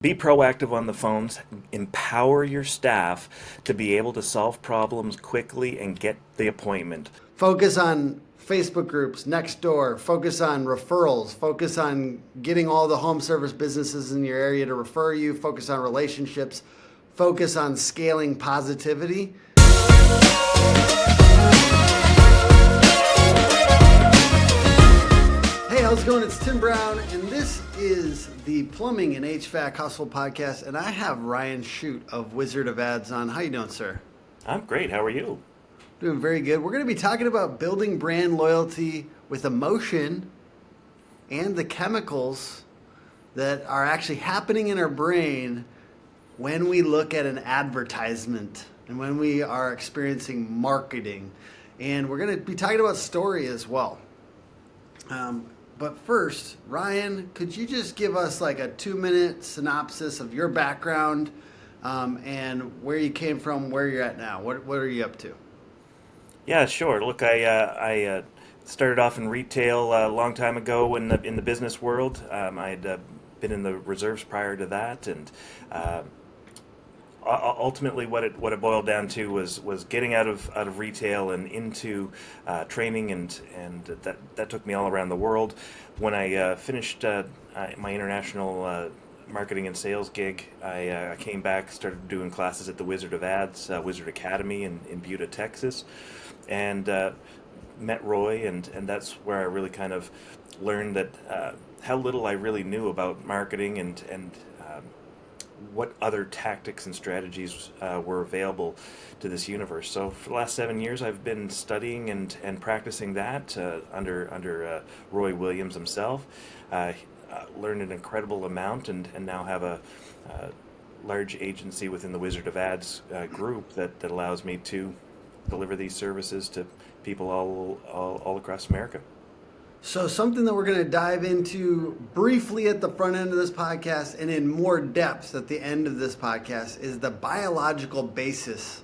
Be proactive on the phones, empower your staff to be able to solve problems quickly and get the appointment. Focus on Facebook groups, next door, focus on referrals, focus on getting all the home service businesses in your area to refer you, focus on relationships, focus on scaling positivity. Hey, how's it going? It's Tim Brown, and this is the Plumbing and HVAC Hustle Podcast, and I have Ryan Chute of Wizard of Ads on. How you doing, sir? I'm great. How are you? Doing very good. We're going to be talking about building brand loyalty with emotion and the chemicals that are actually happening in our brain when we look at an advertisement and when we are experiencing marketing. And we're going to be talking about story as well. But first, Ryan, could you just give us like a 2-minute synopsis of your background and where you came from, where you're at now? What are you up to? Yeah, sure. Look, I started off in retail a long time ago in the business world. I'd been in the reserves prior to that, and ultimately, what it boiled down to was getting out of retail and into training, and that took me all around the world. When I finished my international marketing and sales gig, I came back, started doing classes at the Wizard of Ads, Wizard Academy in Buda, Texas, and met Roy, and that's where I really kind of learned that how little I really knew about marketing and what other tactics and strategies were available to this universe. So for the last 7 years, I've been studying and practicing that under Roy Williams himself. Learned an incredible amount and now have a large agency within the Wizard of Ads group that allows me to deliver these services to people all across America. So, something that we're going to dive into briefly at the front end of this podcast and in more depth at the end of this podcast is the biological basis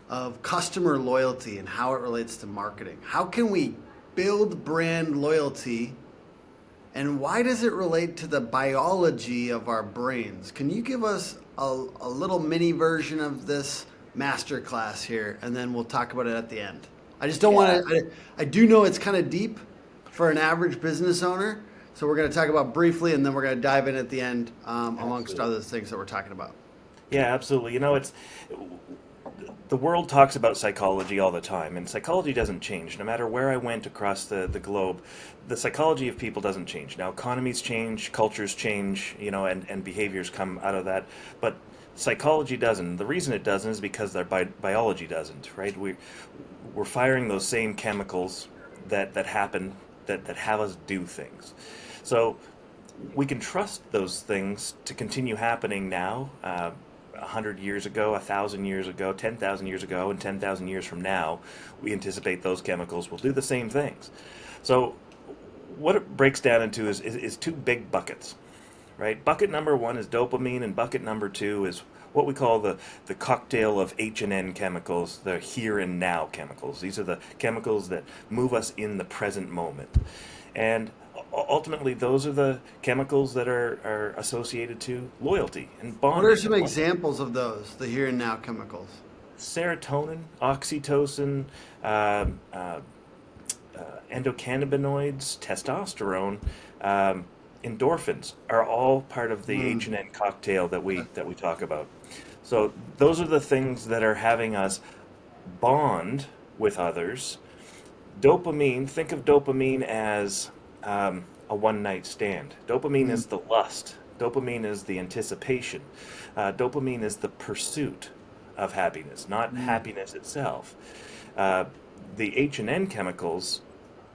of customer loyalty and how it relates to marketing. How can we build brand loyalty, and why does it relate to the biology of our brains? Can you give us a little mini version of this masterclass here, and then we'll talk about it at the end? I just don't Yeah. want to, I do know it's kind of deep for an average business owner. So we're going to talk about briefly, and then we're going to dive in at the end, amongst Absolutely. other things that we're talking about. Yeah, absolutely. It's the world talks about psychology all the time, and psychology doesn't change. No matter where I went across the globe, the psychology of people doesn't change. Now, economies change, cultures change, and behaviors come out of that, but psychology doesn't. The reason it doesn't is because their biology doesn't, right? We're firing those same chemicals that happen that have us do things. So we can trust those things to continue happening now, 100 years ago, 1,000 years ago, 10,000 years ago, and 10,000 years from now. We anticipate those chemicals will do the same things. So what it breaks down into is two big buckets, right? Bucket number one is dopamine, and bucket number two is what we call the cocktail of H and N chemicals, the here and now chemicals. These are the chemicals that move us in the present moment. And ultimately, those are the chemicals that are associated to loyalty and What are bonding some and whatnot. examples of those, the here and now chemicals? Serotonin, oxytocin, endocannabinoids, testosterone, endorphins are all part of the Mm. H and N cocktail that we talk about. So those are the things that are having us bond with others. Dopamine, think of dopamine as a one night stand. Dopamine Mm. is the lust. Dopamine is the anticipation. Dopamine is the pursuit of happiness, not Mm. happiness itself. Uh, the H and N chemicals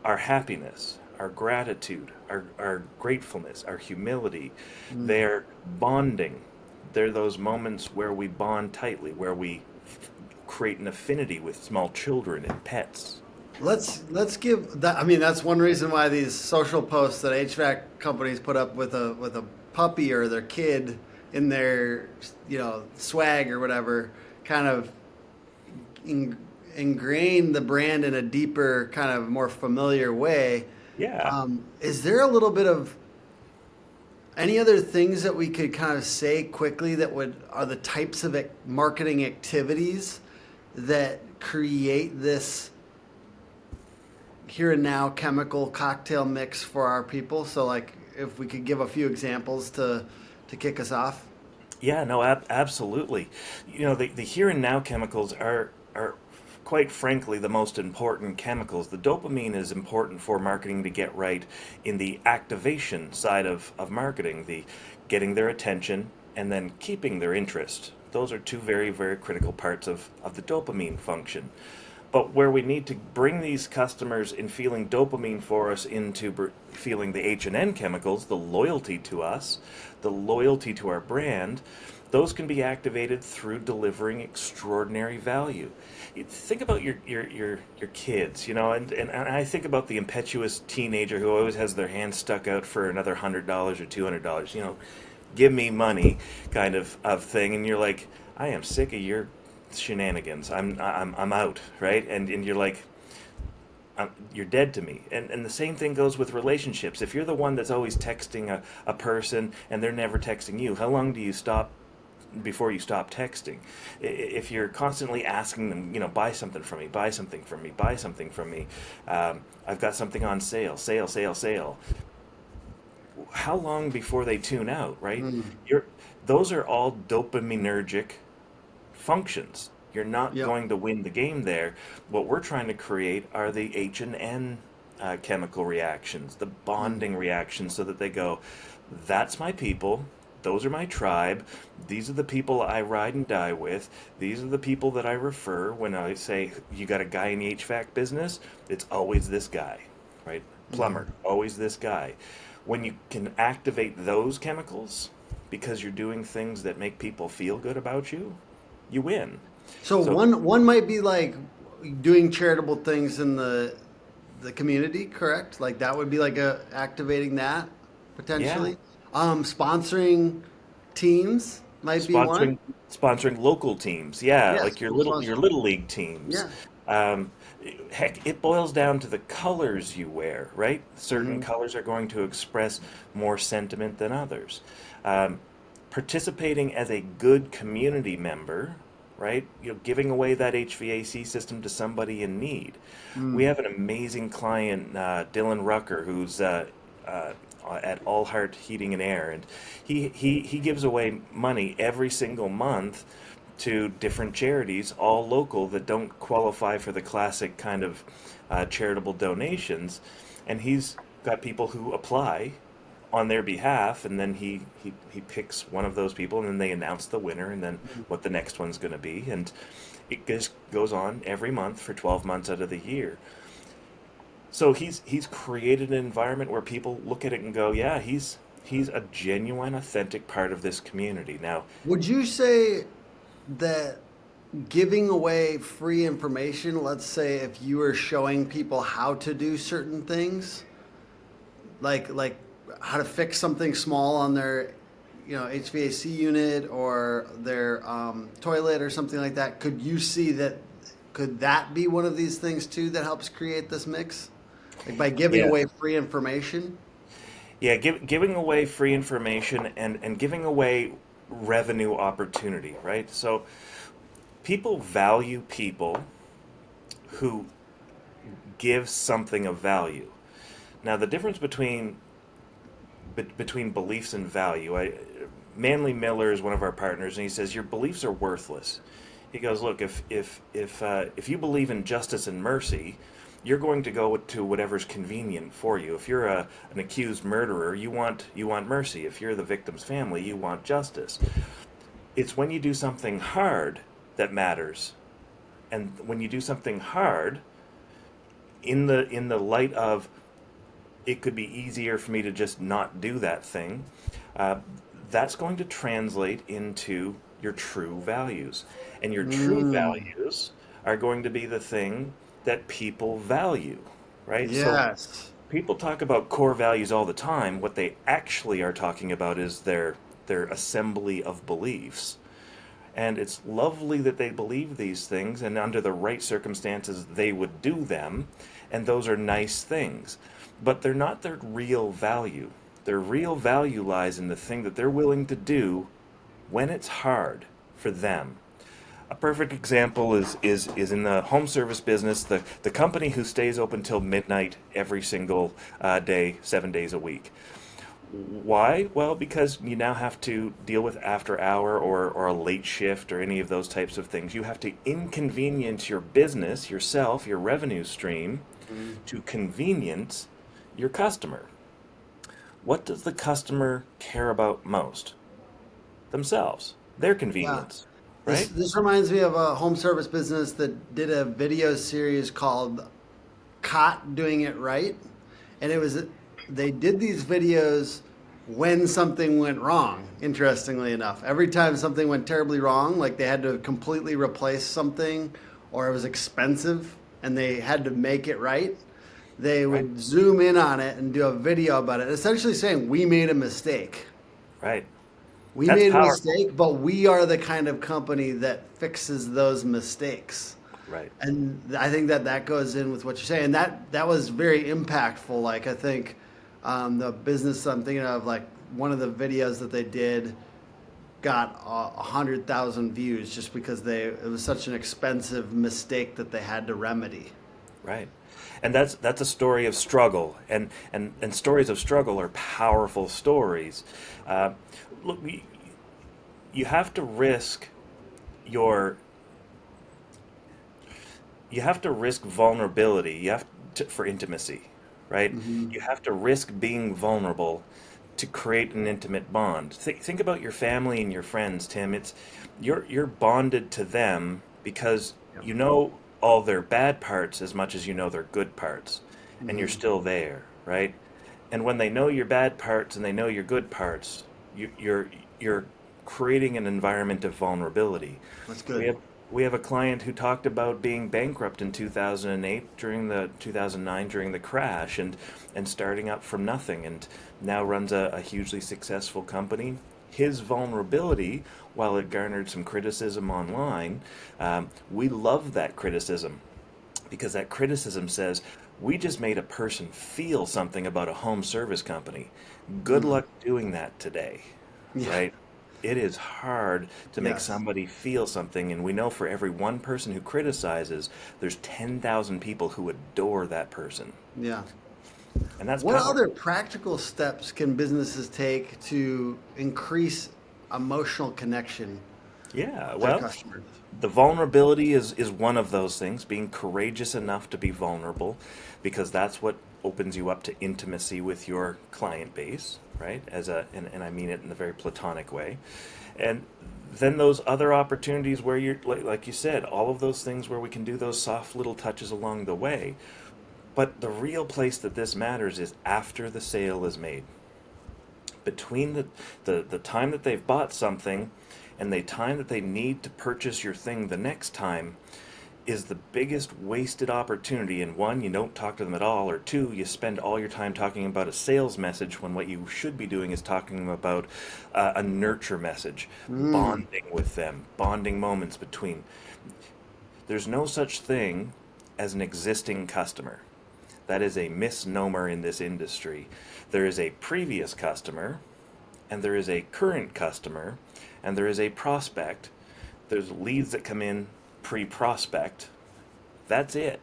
are happiness, our gratitude, our gratefulness, our humility. Mm. They're bonding. They're those moments where we bond tightly, where we create an affinity with small children and pets. Let's give that. I mean, that's one reason why these social posts that HVAC companies put up with a puppy or their kid in their swag or whatever kind of in, ingrain the brand in a deeper, kind of more familiar way. Yeah. Is there a little bit of Any other things that we could kind of say quickly that would are the types of marketing activities that create this here and now chemical cocktail mix for our people? So, like, if we could give a few examples to kick us off. Yeah, no, absolutely. The here and now chemicals are quite frankly the most important chemicals. The dopamine is important for marketing to get right in the activation side of marketing, the getting their attention and then keeping their interest. Those are two very, very critical parts of the dopamine function. But where we need to bring these customers in feeling dopamine for us into feeling the H&N chemicals, the loyalty to us, the loyalty to our brand, those can be activated through delivering extraordinary value. Think about your kids, and I think about the impetuous teenager who always has their hand stuck out for another $100 or $200, give me money kind of thing, and you're like, I am sick of your shenanigans. I'm out, right? And you're like, you're dead to me. And the same thing goes with relationships. If you're the one that's always texting a person and they're never texting you, how long do you stop before you stop texting? If you're constantly asking them, buy something from me, buy something from me, buy something from me, I've got something on sale, sale, sale, sale. How long before they tune out, right? Mm. Those are all dopaminergic functions. You're not Yep. going to win the game there. What we're trying to create are the H and N chemical reactions, the bonding reactions, so that they go, that's my people. Those are my tribe. These are the people I ride and die with. These are the people that I refer when I say, you got a guy in the HVAC business? It's always this guy, right? Plumber, always this guy. When you can activate those chemicals because you're doing things that make people feel good about you, you win. So So one might be like doing charitable things in the community, correct? Like that would be like activating that yeah, potentially. Sponsoring teams might be one. sponsoring sponsoring local teams, yeah, Yes, like full your sponsor. little league teams. Yeah. Um, Heck, it boils down to the colors you wear, right? Certain Hmm. colors are going to express more sentiment than others. Um, Participating as a good community member, right? Giving away that HVAC system to somebody in need. We Mm. have an amazing client, Dylan Rucker, who's at All Heart Heating and Air, and he gives away money every single month to different charities, all local, that don't qualify for the classic kind of charitable donations, and he's got people who apply on their behalf, and then he picks one of those people, and then they announce the winner, and then what the next one's going to be, and it just goes on every month for 12 months out of the year. So he's created an environment where people look at it and go, yeah, he's a genuine, authentic part of this community. Now, Would you say that giving away free information, let's say if you were showing people how to do certain things, like how to fix something small on their HVAC unit or their toilet or something like that, could you see that could that be one of these things too that helps create this mix, like by giving yeah, away free information? yeah, giving away free information and giving away revenue opportunity, right? So people value people who give something of value. Now, the difference between beliefs and value, Manly Miller is one of our partners, and he says your beliefs are worthless. He goes, look, if you believe in justice and mercy, you're going to go to whatever's convenient for you. If you're an accused murderer, you want mercy. If you're the victim's family, you want justice. It's when you do something hard that matters, and when you do something hard, in the light of it could be easier for me to just not do that thing, uh, that's going to translate into your true values. And your true Mm, values are going to be the thing that people value, right? So yes. people talk about core values all the time. What they actually are talking about is their assembly of beliefs. And it's lovely that they believe these things, and under the right circumstances, they would do them. And those are nice things. But they're not their real value. Their real value lies in the thing that they're willing to do when it's hard for them. A perfect example is in the home service business, the company who stays open till midnight every single day, 7 days a week. Why? Well, because you now have to deal with after hour or a late shift or any of those types of things. You have to inconvenience your business, yourself, your revenue stream Mm. to convenience your customer. What does the customer care about most? Themselves, their Yeah. convenience, This right? this reminds me of a home service business that did a video series called "Caught Doing It Right," and it was they did these videos when something went wrong. Interestingly enough, every time something went terribly wrong, like they had to completely replace something, or it was expensive, and they had to make it right. They Right, would zoom in on it and do a video about it, essentially saying we made a mistake. right. We That's made a powerful. mistake, but we are the kind of company that fixes those mistakes. Right. And I think that that goes in with what you're saying. That was very impactful. Like I think the business I'm thinking of, like one of the videos that they did got 100,000 views just because it was such an expensive mistake that they had to remedy. Right. And that's a story of struggle, and stories of struggle are powerful stories. Uh, look, you have to risk your you have to risk vulnerability. You have to, for intimacy, right? Hmm. You have to risk being vulnerable to create an intimate bond. Think about your family and your friends, Tim. It's you're bonded to them because Yep. you know all their bad parts as much as you know their good parts, and you're Hmm. still there, right? And when they know your bad parts and they know your good parts, you're creating an environment of vulnerability. That's We good. have we have a client who talked about being bankrupt in 2008 during the 2009 during the crash and starting up from nothing and now runs a hugely successful company. His vulnerability, while it garnered some criticism online, we love that criticism because that criticism says we just made a person feel something about a home service company. Good Mm. luck doing that today, Yeah. right? It is hard to make Yes. somebody feel something, and we know for every one person who criticizes, there's 10,000 people who adore that person. Yeah. And that's What power. other practical steps can businesses take to increase emotional connection Yeah, with their well, customers? the vulnerability is one of those things, being courageous enough to be vulnerable, because that's what opens you up to intimacy with your client base, right? And I mean it in a very platonic way. And then those other opportunities where you're like you said, all of those things where we can do those soft little touches along the way. But the real place that this matters is after the sale is made. Between the time that they've bought something and the time that they need to purchase your thing the next time is the biggest wasted opportunity. And one, you don't talk to them at all, or two, you spend all your time talking about a sales message when what you should be doing is talking about a nurture message, Mm. bonding with them, bonding moments between. There's no such thing as an existing customer. That is a misnomer in this industry. There is a previous customer, and there is a current customer, and there is a prospect. There's leads that come in pre-prospect. That's it.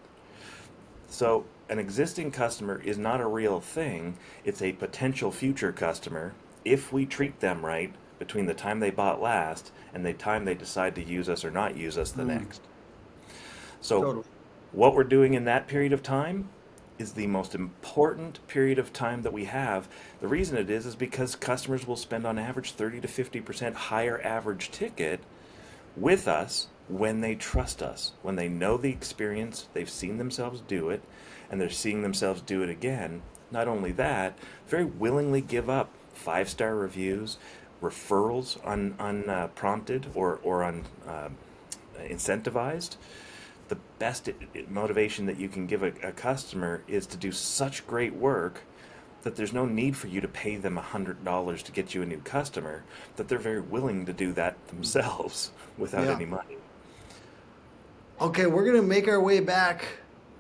So an existing customer is not a real thing. It's a potential future customer if we treat them right between the time they bought last and the time they decide to use us or not use us the Mm. next. So Totally. what we're doing in that period of time is the most important period of time that we have. The reason it is because customers will spend on average 30 to 50% higher average ticket with us when they trust us, when they know the experience, they've seen themselves do it, and they're seeing themselves do it again. Not only that, very willingly give up 5-star reviews, referrals prompted or incentivized. The best motivation that you can give a customer is to do such great work that there's no need for you to pay them $100 to get you a new customer, that they're very willing to do that themselves without Yeah. any money. Okay, we're going to make our way back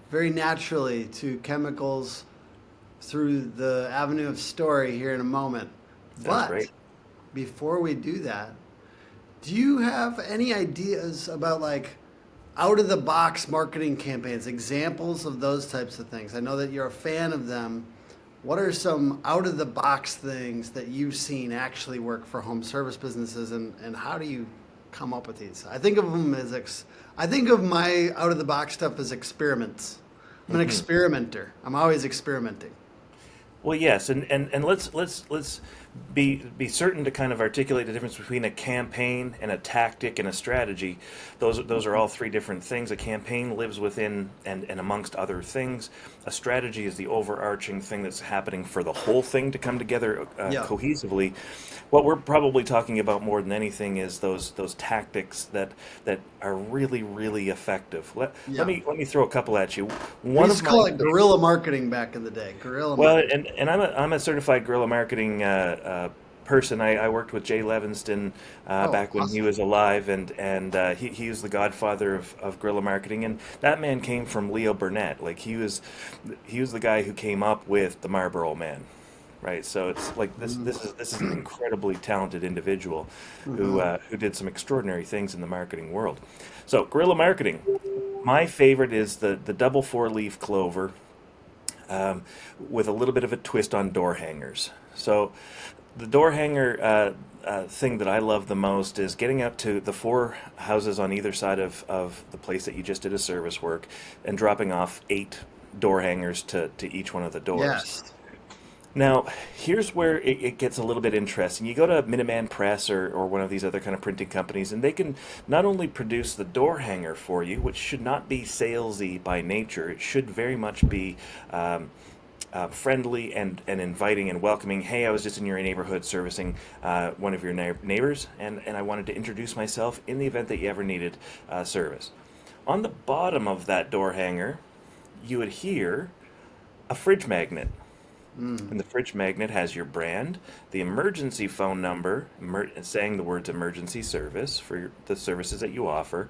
very naturally to chemicals, through the avenue of story here in a moment. Sounds But great. before we do that, do you have any ideas about like out of the box marketing campaigns, examples of those types of things? I know that you're a fan of them. What are some out of the box things that you've seen actually work for home service businesses, and how do you come up with these? I think of them as I think of my out of the box stuff as experiments. I'm an experimenter. I'm always experimenting. Well, yes, and let's be certain to kind of articulate the difference between a campaign and a tactic and a strategy. Those are all three different things. A campaign lives within and amongst other things. A strategy is the overarching thing that's happening for the whole thing to come together Yeah. cohesively. What we're probably talking about more than anything is those tactics that are really effective. Yeah. Let me throw a couple at you. We One used of to call my it guerrilla marketing back in the day. Guerrilla well, marketing. and I'm a certified guerrilla marketing person. I worked with Jay Levinston Oh, back when he awesome. was alive, and he was the godfather of guerrilla marketing. And that man came from Leo Burnett. Like he was the guy who came up with the Marlboro Man, right? So it's like this is an incredibly talented individual who did some extraordinary things in the marketing world. So guerrilla marketing. My favorite is the double four leaf clover with a little bit of a twist on door hangers. So, the door hanger thing that I love the most is getting out to the four houses on either side of the place that you just did a service work and dropping off 8 door hangers to each one of the doors. Yes. Now, here's where it gets a little bit interesting. You go to Minuteman Press or one of these other kind of printing companies, and they can not only produce the door hanger for you, which should not be salesy by nature, it should very much be friendly and inviting and welcoming. Hey, I was just in your neighborhood servicing one of your neighbors, and I wanted to introduce myself in the event that you ever needed service. On the bottom of that door hanger, you would hear a fridge magnet. And the fridge magnet has your brand, the emergency phone number, saying the words emergency service for the services that you offer,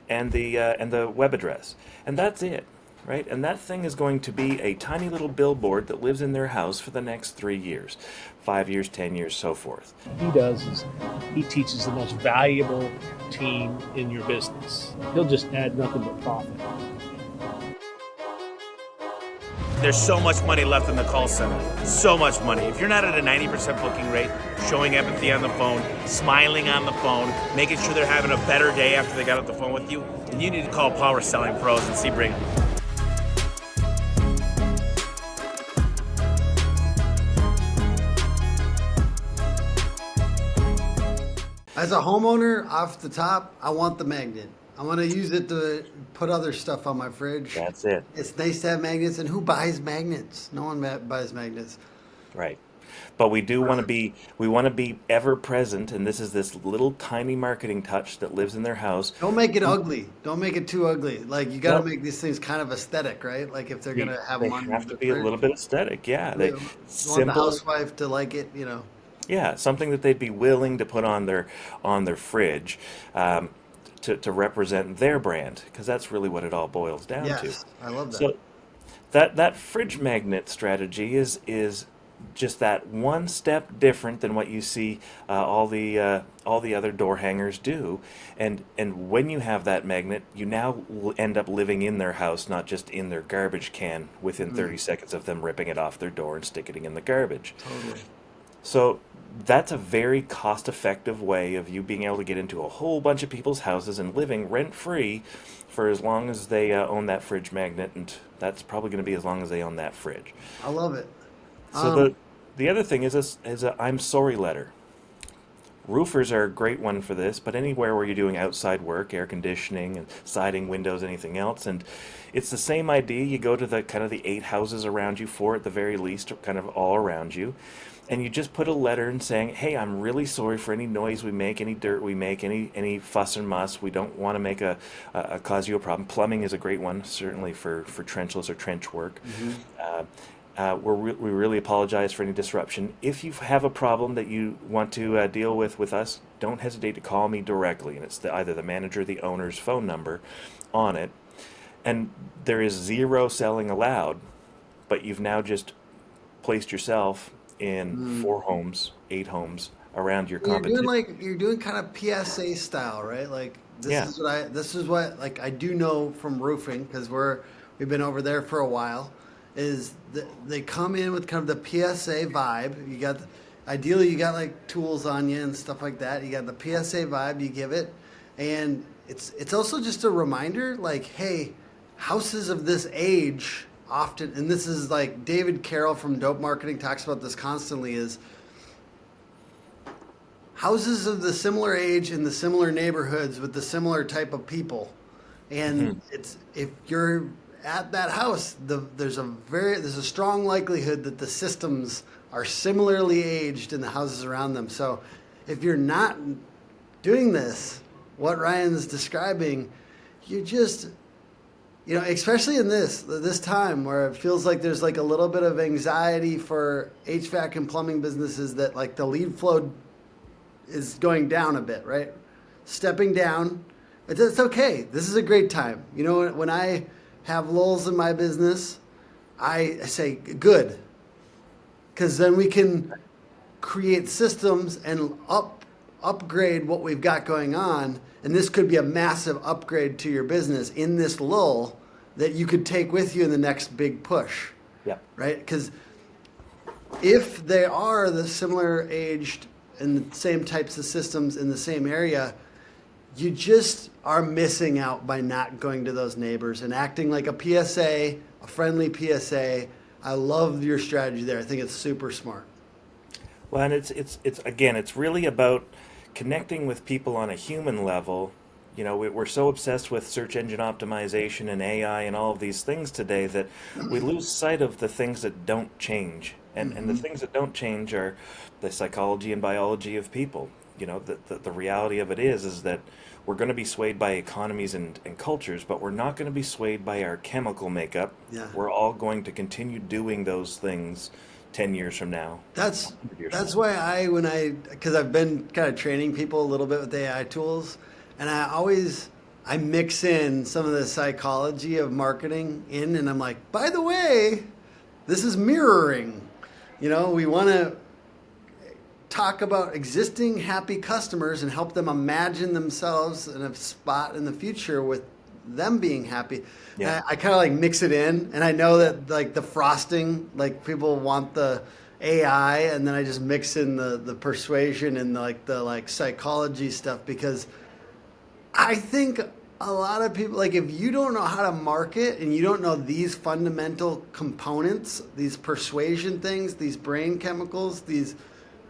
and the web address. And that's it, right? And that thing is going to be a tiny little billboard that lives in their house for the next 3 years, 5 years, 10 years, so forth. He does is he teaches the most valuable team in your business. He'll just add nothing but profit. There's so much money left in the call center. So much money. If you're not at a 90% booking rate, showing empathy on the phone, smiling on the phone, making sure they're having a better day after they got off the phone with you, then you need to call Power Selling Pros and see Brigham. As a homeowner, off the top, I want the magnet. I want to use it to put other stuff on my fridge. That's it, It's nice to have magnets, and who buys magnets? No one buys magnets. right? But we want to be ever present, and this is this little tiny marketing touch that lives in their house. Don't make it ugly. Don't make it too ugly. Like you got to Well, make these things kind of aesthetic, right? Like if they're gonna have they them on have to the be a fridge, little bit aesthetic, yeah. you They want the simple, housewife to like it. yeah, something that they'd be willing to put on their fridge to represent their brand, because that's really what it all boils down to. Yes, I love that. So that fridge magnet strategy is just that one step different than what you see all the other door hangers do, and when you have that magnet, you now end up living in their house, not just in their garbage can within 30 seconds of them ripping it off their door and sticking it in the garbage. Totally. So that's a very cost-effective way of you being able to get into a whole bunch of people's houses and living rent-free for as long as they own that fridge magnet, and that's probably going to be as long as they own that fridge. I love it. So the other thing is a I'm sorry letter. Roofers are a great one for this, but anywhere where you're doing outside work, air conditioning and siding, windows, anything else, and it's the same idea. You go to the kind of the 8 houses around you, 4 at the very least, kind of all around you, and you just put a letter in saying, "Hey, I'm really sorry for any noise we make, any dirt we make, any fuss and muss. We don't want to make cause you a problem." Plumbing is a great one, certainly for trenchless or trench work. We really apologize for any disruption. If you have a problem that you want to deal with us, don't hesitate to call me directly. And it's either the manager or the owner's phone number on it. And there is zero selling allowed, but you've now just placed yourself in 4 homes, 8 homes around your You're doing competition. you're doing kind of PSA style, right? Like Yeah. this is what like I do know from roofing because we've been over there for a while. Is they come in with kind of the PSA vibe. Ideally you got like tools on you and stuff like that. You got the PSA vibe you give it, and it's also just a reminder like, hey, houses of this age often, and this is like David Carroll from Dope Marketing talks about this constantly, is houses of the similar age in the similar neighborhoods with the similar type of people. And it's if you're at that house, there's a strong likelihood that the systems are similarly aged in the houses around them. So if you're not doing this, what Ryan's describing, you just, especially in this time where it feels like there's like a little bit of anxiety for HVAC and plumbing businesses that like the lead flow is going down a bit, right? Stepping down. It's okay. This is a great time. When I have lulls in my business, I say good, because then we can create systems and upgrade what we've got going on. And this could be a massive upgrade to your business in this lull that you could take with you in the next big push. Yeah. Right? Because if they are the similar aged and the same types of systems in the same area, you just are missing out by not going to those neighbors and acting like a PSA, a friendly PSA. I love your strategy there. I think it's super smart. Well, and it's really about connecting with people on a human level. We're so obsessed with search engine optimization and AI and all of these things today that we lose sight of the things that don't change. And the things that don't change are the psychology and biology of people. The reality of it is that we're going to be swayed by economies and cultures, but we're not going to be swayed by our chemical makeup. Yeah. We're all going to continue doing those things 10 years from now. That's 100 years that's from why because I've been kind of training people a little bit with AI tools, and I mix in some of the psychology of marketing in, and I'm like, by the way, this is mirroring. We want to talk about existing happy customers and help them imagine themselves in a spot in the future with them being happy. Yeah. And I kind of like mix it in, and I know that like the frosting, like people want the AI, and then I just mix in the persuasion and the psychology stuff, because I think a lot of people, like, if you don't know how to market and you don't know these fundamental components, these persuasion things, these brain chemicals, these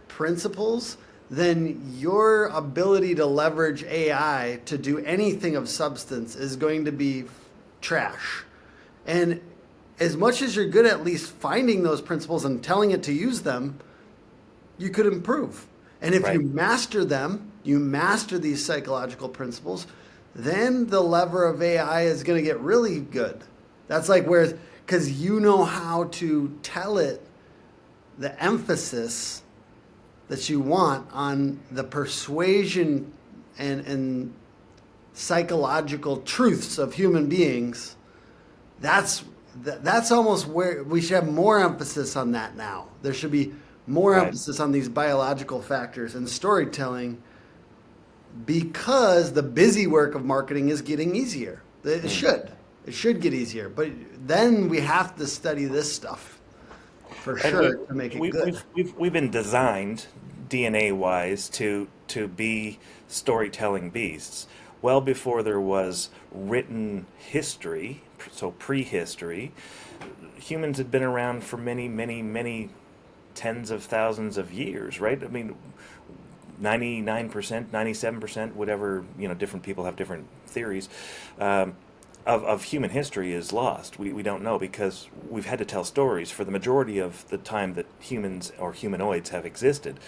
principles, then your ability to leverage AI to do anything of substance is going to be trash. And as much as you're good at least finding those principles and telling it to use them, you could improve. And if Right. you master them, you master these psychological principles, then the lever of AI is going to get really good. That's like where, because you know how to tell it the emphasis that you want on the persuasion and psychological truths of human beings. That's almost where we should have more emphasis on that now. There should be more Right. emphasis on these biological factors and storytelling, because the busy work of marketing is getting easier. It should get easier, but then we have to study this stuff for And sure to make it good. we've been designed DNA wise to be storytelling beasts. Well before there was written history, so prehistory, humans had been around for many, many, many tens of thousands of years, right? I mean, 99%, 97%, whatever, different people have different theories, of human history is lost. We don't know, because we've had to tell stories for the majority of the time that humans or humanoids have existed,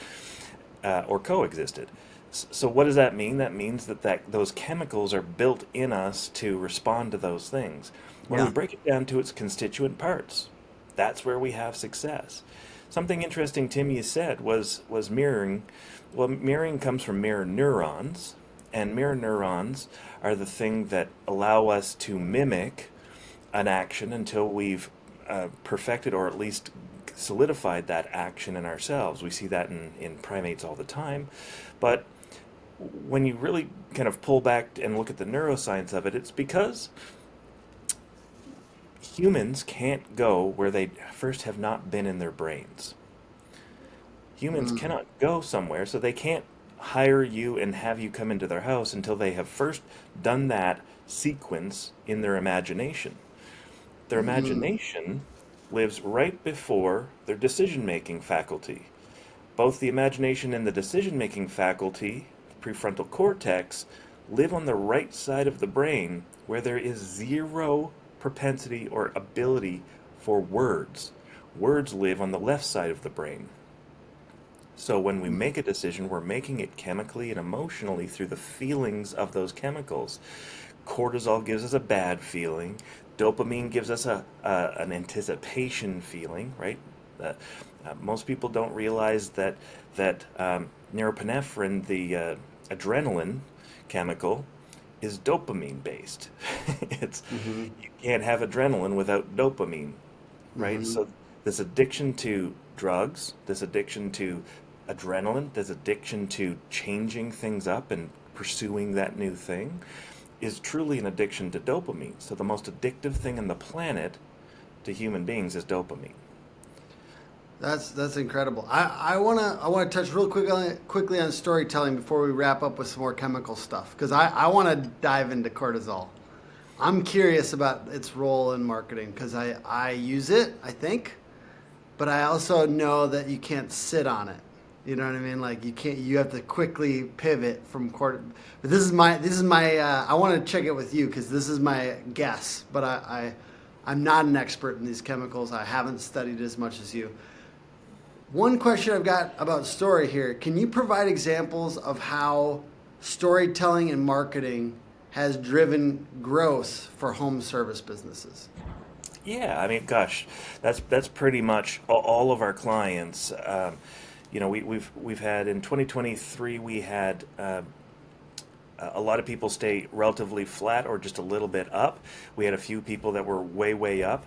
or coexisted. So what does that mean? That means that those chemicals are built in us to respond to those things. When Yeah. we break it down to its constituent parts, that's where we have success. Something interesting, Tim, you said was mirroring. Well, mirroring comes from mirror neurons, and mirror neurons are the thing that allow us to mimic an action until we've perfected, or at least solidified that action in ourselves. We see that in primates all the time. But when you really kind of pull back and look at the neuroscience of it, it's because humans can't go where they first have not been in their brains. Humans cannot go somewhere, so they can't hire you and have you come into their house until they have first done that sequence in their imagination. Their imagination lives right before their decision-making faculty. Both the imagination and the decision-making faculty, the prefrontal cortex, live on the right side of the brain where there is zero propensity or ability for words. Words live on the left side of the brain. So when we make a decision, we're making it chemically and emotionally through the feelings of those chemicals. Cortisol gives us a bad feeling. Dopamine gives us an anticipation feeling, right? Most people don't realize that norepinephrine, the adrenaline chemical, is dopamine based. You can't have adrenaline without dopamine, right? So this addiction to drugs, this addiction to adrenaline, this addiction to changing things up and pursuing that new thing is truly an addiction to dopamine. So the most addictive thing on the planet to human beings is dopamine. That's incredible. I wanna touch real quickly on storytelling before we wrap up with some more chemical stuff, because I want to dive into cortisol. I'm curious about its role in marketing because I use it, I think, but I also know that you can't sit on it. You know what I mean? Like you have to quickly pivot from But this is my I want to check it with you because this is my guess, but I'm not an expert in these chemicals. I haven't studied as much as you. One question I've got about story here: can you provide examples of how storytelling and marketing has driven growth for home service businesses? Yeah, I mean, gosh, that's pretty much all of our clients. We've had in 2023 we had a lot of people stay relatively flat or just a little bit up. We had a few people that were way up.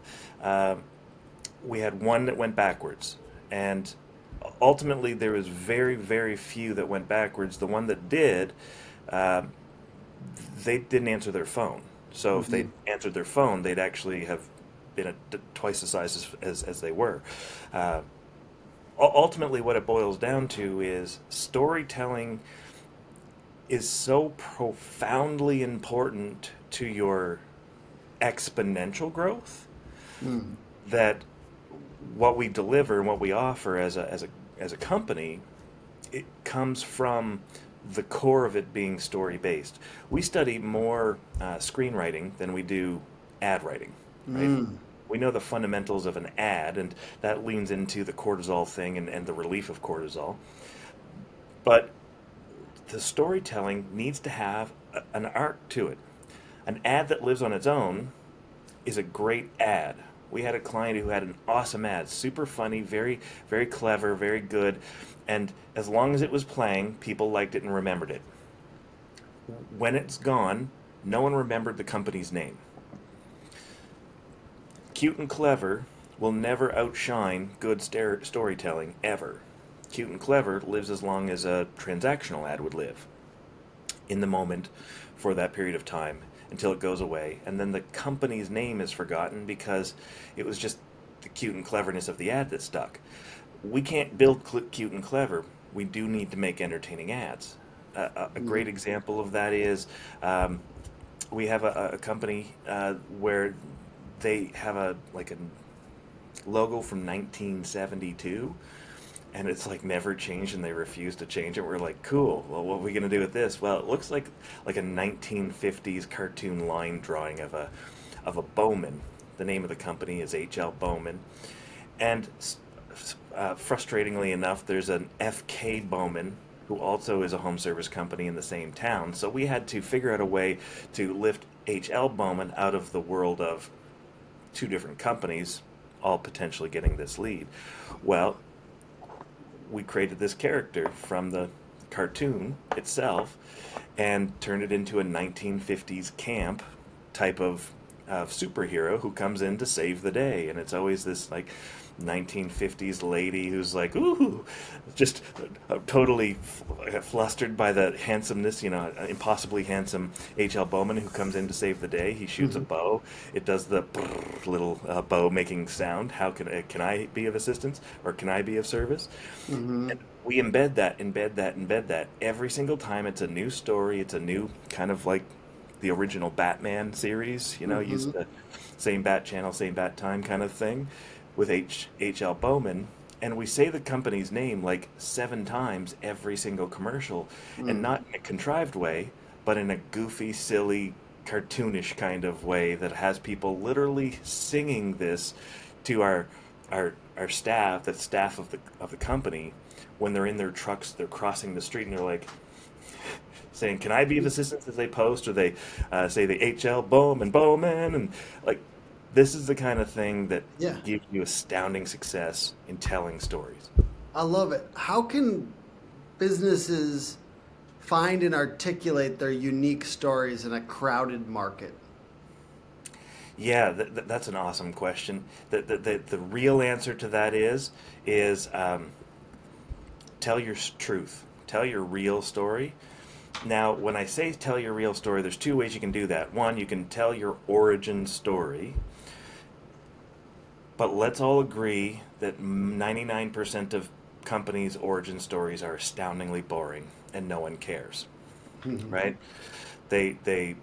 We had one that went backwards, and ultimately there was very few that went backwards. The one that did, they didn't answer their phone. So if they answered their phone, they'd actually have been twice the size as they were. Ultimately, what it boils down to is storytelling is so profoundly important to your exponential growth that what we deliver and what we offer as a company, it comes from the core of it being story based. We study more screenwriting than we do ad writing, right? We know the fundamentals of an ad, and that leans into the cortisol thing and the relief of cortisol. But the storytelling needs to have an arc to it. An ad that lives on its own is a great ad. We had a client who had an awesome ad, super funny, very, very clever, very good, and as long as it was playing, people liked it and remembered it. When it's gone, no one remembered the company's name. Cute and clever will never outshine good storytelling, ever. Cute and clever lives as long as a transactional ad would live, in the moment, for that period of time, until it goes away, and then the company's name is forgotten because it was just the cute and cleverness of the ad that stuck. We can't build cute and clever. We do need to make entertaining ads. A great example of that is we have a company where they have a logo from 1972, and it's like never changed, and they refuse to change it. We're like, cool. Well, what are we gonna do with this? Well, it looks like a 1950s cartoon line drawing of a Bowman. The name of the company is H.L. Bowman, and frustratingly enough, there's an F.K. Bowman who also is a home service company in the same town. So we had to figure out a way to lift H.L. Bowman out of the world of two different companies, all potentially getting this lead. Well, we created this character from the cartoon itself and turned it into a 1950s camp type of superhero who comes in to save the day. And it's always this 1950s lady who's like, ooh, just totally flustered by the handsomeness, impossibly handsome H.L. Bowman who comes in to save the day. He shoots a bow. It does the little bow making sound. How can I be of assistance, or can I be of service? And we embed that every single time. It's a new story. It's a new kind of like the original Batman series, used to same bat channel, same bat time kind of thing with H.L. Bowman. And we say the company's name like 7 times every single commercial, and not in a contrived way, but in a goofy, silly, cartoonish kind of way that has people literally singing this to our staff, the staff of the company, when they're in their trucks, they're crossing the street, and they're like saying, "Can I be of assistance?" as they post, or they say the H.L. Bowman, and like this is the kind of thing that Yeah. gives you astounding success in telling stories. I love it. How can businesses find and articulate their unique stories in a crowded market? Yeah, that's an awesome question. The real answer to that is tell your truth, tell your real story. Now, when I say tell your real story, there's 2 ways you can do that. One, you can tell your origin story, but let's all agree that 99% of companies' origin stories are astoundingly boring and no one cares, right? They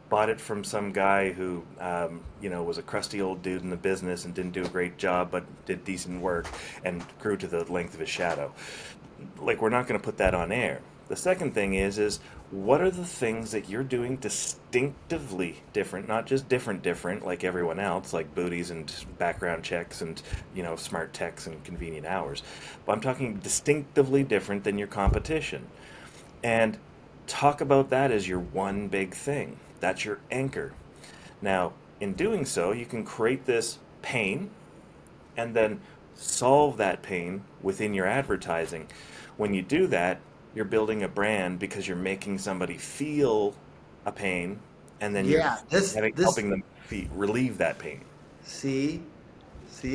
bought it from some guy who was a crusty old dude in the business and didn't do a great job, but did decent work and grew to the length of his shadow. Like, we're not going to put that on air. The second thing is what are the things that you're doing distinctively different, not just different like everyone else, like booties and background checks and smart techs and convenient hours, but I'm talking distinctively different than your competition. And talk about that as your one big thing. That's your anchor. Now, in doing so, you can create this pain and then solve that pain within your advertising. When you do that, you're building a brand because you're making somebody feel a pain, and then Yeah, helping them relieve that pain. see,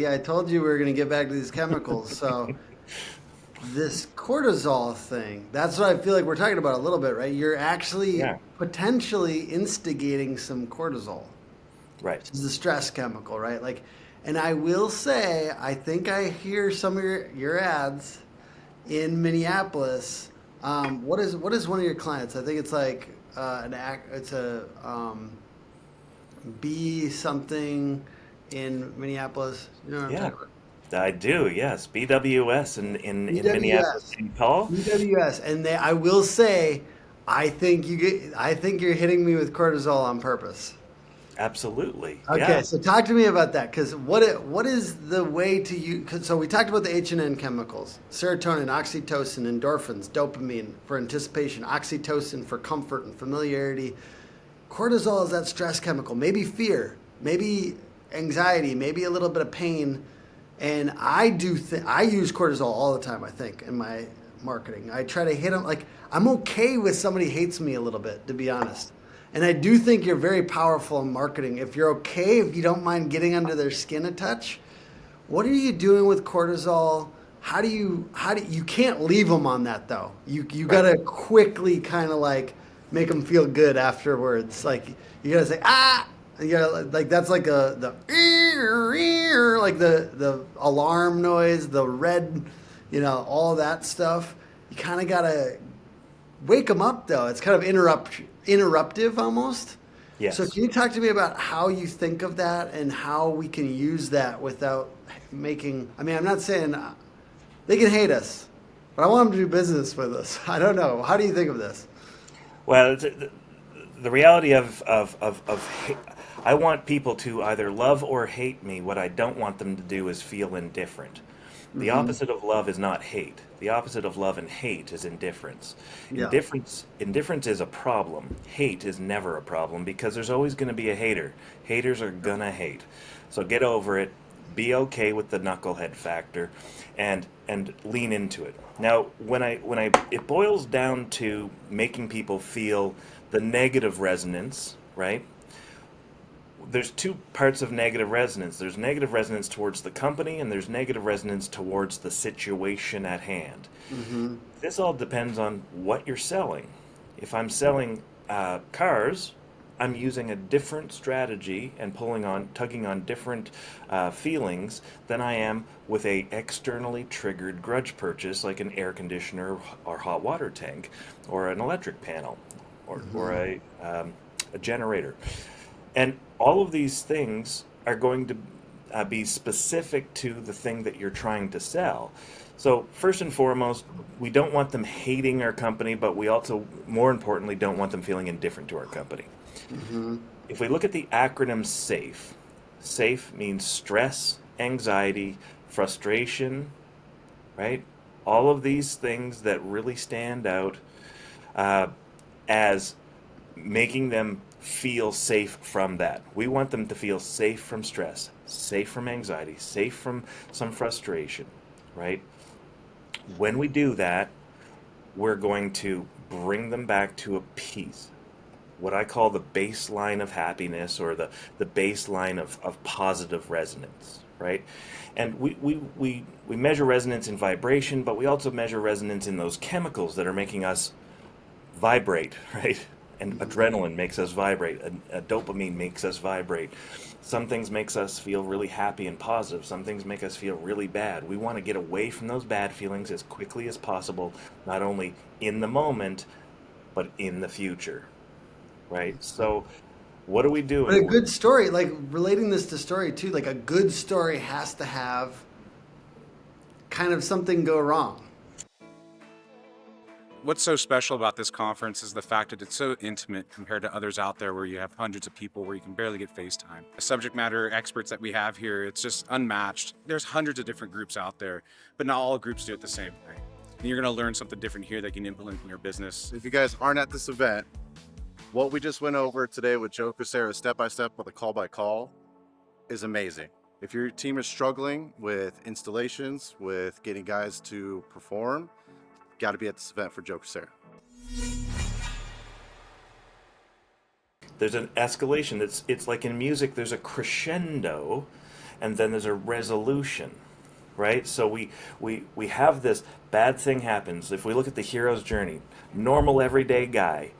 I told you we were going to get back to these chemicals. So this cortisol thing, that's what I feel like we're talking about a little bit, right? You're actually Yeah. potentially instigating some cortisol, Right. which is the stress chemical, right? Like, and I will say, I think I hear some of your ads in Minneapolis. What is one of your clients? I think it's like it's a B something in Minneapolis. You know what I'm Yeah, talking about? I do. Yes, BWS in Minneapolis, BWS. St. Paul. BWS, and I will say, I think you're hitting me with cortisol on purpose. Absolutely. Okay, Yeah. so talk to me about that, because what is the way to use? So we talked about the H&N chemicals: serotonin, oxytocin, endorphins, dopamine for anticipation, oxytocin for comfort and familiarity. Cortisol is that stress chemical, maybe fear, maybe anxiety, maybe a little bit of pain. And I use cortisol all the time, I think, in my marketing. I try to hit them. Like, I'm okay with somebody hates me a little bit, to be honest. And I do think you're very powerful in marketing. If you're okay, if you don't mind getting under their skin a touch, what are you doing with cortisol? How do you can't leave them on that though. You got to quickly kind of like make them feel good afterwards. Like, you got to say, ah, you gotta, like, that's like the alarm noise, the red, all that stuff. You kind of gotta wake them up though. It's kind of interruptive almost. Yes. So can you talk to me about how you think of that and how we can use that without making? I mean, I'm not saying they can hate us, but I want them to do business with us. I don't know. How do you think of this? Well, the reality of I want people to either love or hate me. What I don't want them to do is feel indifferent. The opposite of love is not hate. The opposite of love and hate is indifference. Yeah. Indifference is a problem. Hate is never a problem because there's always going to be a hater. Haters are gonna hate. So get over it. Be okay with the knucklehead factor, and lean into it. Now, when it boils down to making people feel the negative resonance, right? there's two parts of negative resonance. There's negative resonance towards the company, and there's negative resonance towards the situation at hand. This all depends on what you're selling. If I'm selling cars, I'm using a different strategy and tugging on different feelings than I am with a externally triggered grudge purchase like an air conditioner or hot water tank or an electric panel or a generator. And all of these things are going to be specific to the thing that you're trying to sell. So first and foremost, we don't want them hating our company, but we also, more importantly, don't want them feeling indifferent to our company. If we look at the acronym SAFE, SAFE means stress, anxiety, frustration, right? All of these things that really stand out as making them feel safe from that. We want them to feel safe from stress, safe from anxiety, safe from some frustration, right? When we do that, we're going to bring them back to a peace, what I call the baseline of happiness, or the baseline of positive resonance, right? And we measure resonance in vibration, but we also measure resonance in those chemicals that are making us vibrate, right? And adrenaline makes us vibrate. A dopamine makes us vibrate. Some things makes us feel really happy and positive. Some things make us feel really bad. We want to get away from those bad feelings as quickly as possible, not only in the moment, but in the future, right? So what are we doing? But a good story, like relating this to story too, like a good story has to have kind of something go wrong. What's so special about this conference is the fact that it's so intimate compared to others out there where you have hundreds of people where you can barely get FaceTime. The subject matter experts that we have here, it's just unmatched. There's hundreds of different groups out there, but not all groups do it the same way. And you're going to learn something different here that you can implement in your business. If you guys aren't at this event, what we just went over today with Joe Crucero, step-by-step with a call-by-call, is amazing. If your team is struggling with installations, with getting guys to perform, got to be at this event for Joe Crucero. There's an escalation. It's like in music, there's a crescendo, and then there's a resolution, right? So we have this bad thing happens. If we look at the hero's journey, normal everyday guy,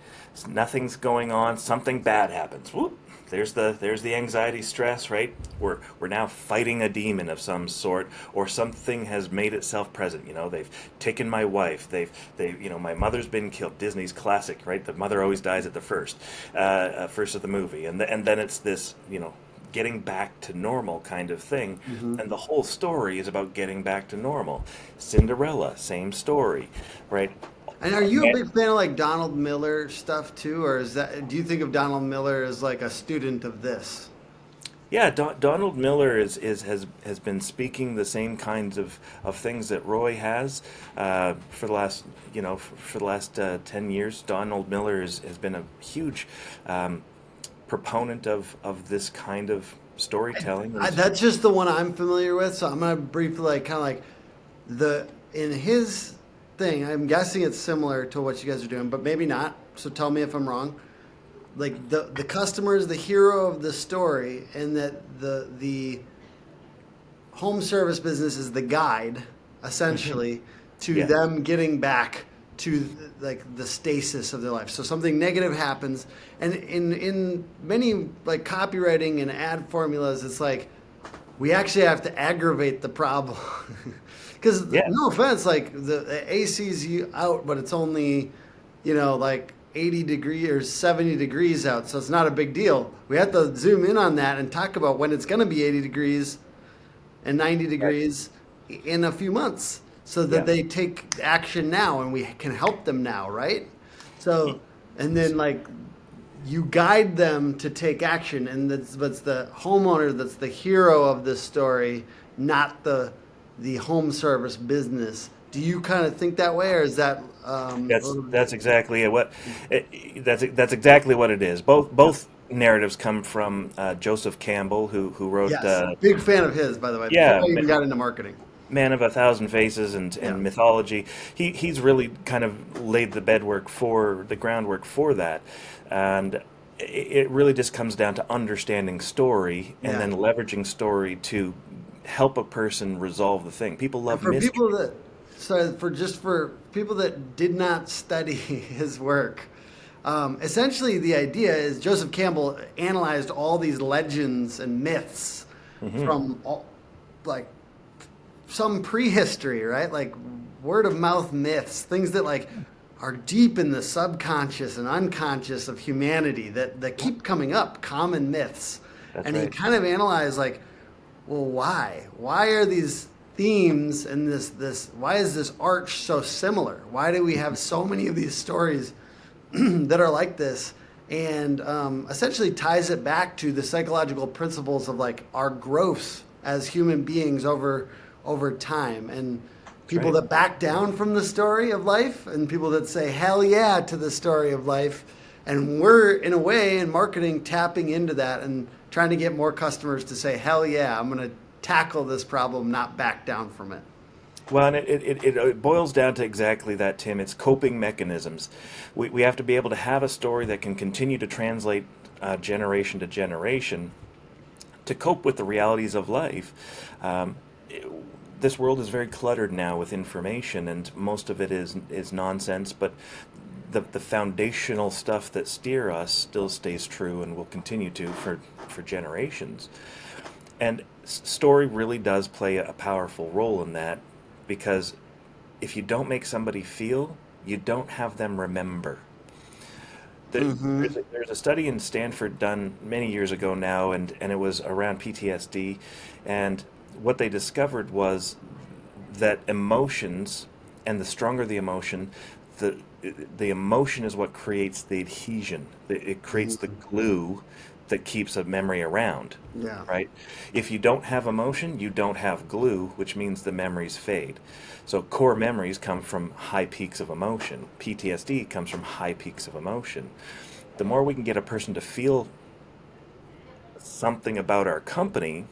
nothing's going on, something bad happens. Whoop. There's the anxiety, stress, right? We're now fighting a demon of some sort, or something has made itself present. You know, they've taken my wife. My mother's been killed. Disney's classic, right? The mother always dies at the first of the movie, and then it's this, getting back to normal kind of thing, and the whole story is about getting back to normal. Cinderella, same story, right? And are you a big fan of like Donald Miller stuff too, or do you think of Donald Miller as like a student of this? Yeah, Donald Miller has been speaking the same kinds of things that Roy has for the last 10 years. Donald Miller has been a huge proponent of this kind of storytelling. That's just the one I'm familiar with, so I'm gonna briefly in his thing, I'm guessing it's similar to what you guys are doing, but maybe not. So tell me if I'm wrong. Like the customer is the hero of the story, and that the home service business is the guide, essentially, to them getting back to like the stasis of their life. So something negative happens, and in many like copywriting and ad formulas, it's like we actually have to aggravate the problem. Because no offense, like the AC's out, but it's only, like 80 degrees or 70 degrees out, so it's not a big deal. We have to zoom in on that and talk about when it's going to be 80 degrees and 90 degrees in a few months, so that they take action now, and we can help them now, right? So, and then like you guide them to take action, and it's the homeowner that's the hero of this story, not the home service business. Do you kind of think that way, or is that? That's exactly what that's exactly what it is. Both narratives come from Joseph Campbell, who wrote. Yes, big fan of his, by the way. Yeah, before I even got into marketing. Man of a Thousand Faces and mythology. He's really kind of laid the groundwork for that, and it really just comes down to understanding story and Yeah. then leveraging story to help a person resolve the thing. People And love for mystery. people that, so for people that did not study his work, essentially the idea is Joseph Campbell analyzed all these legends and myths from all, like some prehistory, right? Like word of mouth myths, things that like are deep in the subconscious and unconscious of humanity that keep coming up, common myths. That's And he right. kind of analyzed like, well, why? Why are these themes and this why is this arch so similar? Why do we have so many of these stories that are like this? And essentially ties it back to the psychological principles of like our growth as human beings over time, and people right. that back down from the story of life and people that say hell yeah to the story of life. And we're in a way in marketing tapping into that and trying to get more customers to say hell yeah, I'm going to tackle this problem, not back down from it. Well, and it boils down to exactly that, Tim. It's coping mechanisms. We have to be able to have a story that can continue to translate generation to generation to cope with the realities of life. This world is very cluttered now with information, and most of it is nonsense, but the foundational stuff that steer us still stays true and will continue to for generations. And story really does play a powerful role in that, because if you don't make somebody feel, you don't have them remember. There's a study in Stanford done many years ago now, and it was around PTSD. And what they discovered was that emotions, and the stronger the emotion, the the emotion is what creates the adhesion. It creates the glue that keeps a memory around, Yeah. right? If you don't have emotion, you don't have glue, which means the memories fade. So core memories come from high peaks of emotion. PTSD comes from high peaks of emotion. The more we can get a person to feel something about our company,